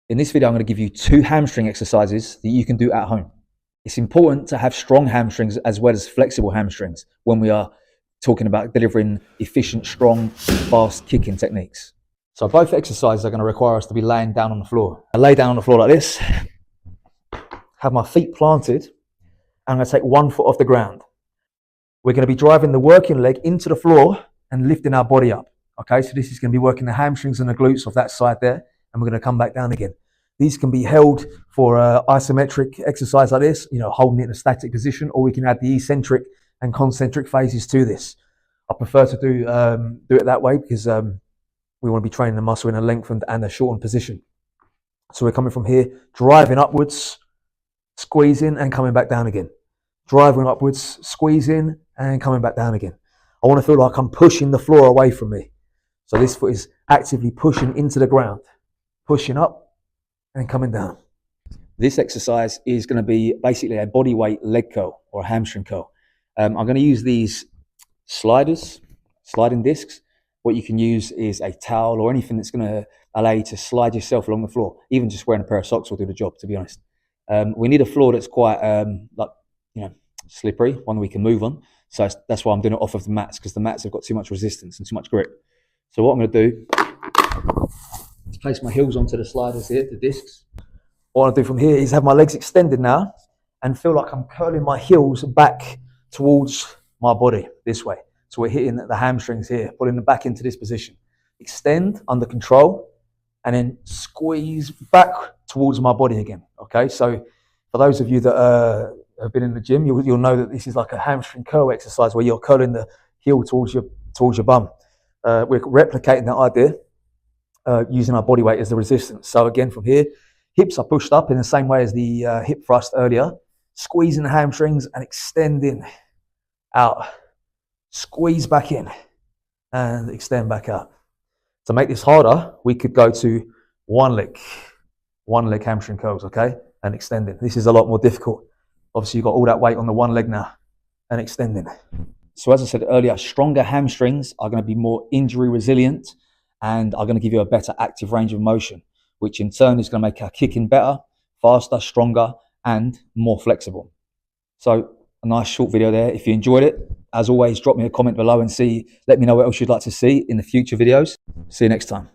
In this video, I'm going to give you 2 hamstring exercises that you can do at home. It's important to have strong hamstrings as well as flexible hamstrings when we are talking about delivering efficient, strong, fast kicking techniques. So both exercises are going to require us to be laying down on the floor. I lay down on the floor like this, have my feet planted, and I'm going to take 1 foot off the ground. We're going to be driving the working leg into the floor and lifting our body up. Okay, so this is going to be working the hamstrings and the glutes of that side there, and we're going to come back down again. These can be held for isometric exercise like this, holding it in a static position, or we can add the eccentric and concentric phases to this. I prefer to do it that way because we want to be training the muscle in a lengthened and a shortened position. So we're coming from here, driving upwards, squeezing and coming back down again. Driving upwards, squeezing and coming back down again. I want to feel like I'm pushing the floor away from me. So this foot is actively pushing into the ground, pushing up and coming down. This exercise is going to be basically a body weight leg curl or a hamstring curl. I'm going to use these sliding discs. What you can use is a towel or anything that's going to allow you to slide yourself along the floor. Even just wearing a pair of socks will do the job, to be honest. We need a floor that's quite slippery, one we can move on. So that's why I'm doing it off of the mats, because the mats have got too much resistance and too much grip. So what I'm going to do is place my heels onto the sliders here, the discs. What I want to do from here is have my legs extended now and feel like I'm curling my heels back towards my body this way. So we're hitting the hamstrings here, pulling them back into this position. Extend under control and then squeeze back towards my body again. Okay, so for those of you that have been in the gym, you'll know that this is like a hamstring curl exercise where you're curling the heel towards your bum. We're replicating that idea using our body weight as the resistance. So again, from here, hips are pushed up in the same way as the hip thrust earlier, squeezing the hamstrings and extending out. Squeeze back in and extend back out. To make this harder, we could go to one leg hamstring curls, okay, and extending. This is a lot more difficult. Obviously, you've got all that weight on the one leg now and extending. So as I said earlier, stronger hamstrings are going to be more injury resilient and are going to give you a better active range of motion, which in turn is going to make our kicking better, faster, stronger, and more flexible. So a nice short video there. If you enjoyed it, as always, drop me a comment below and let me know what else you'd like to see in the future videos. See you next time.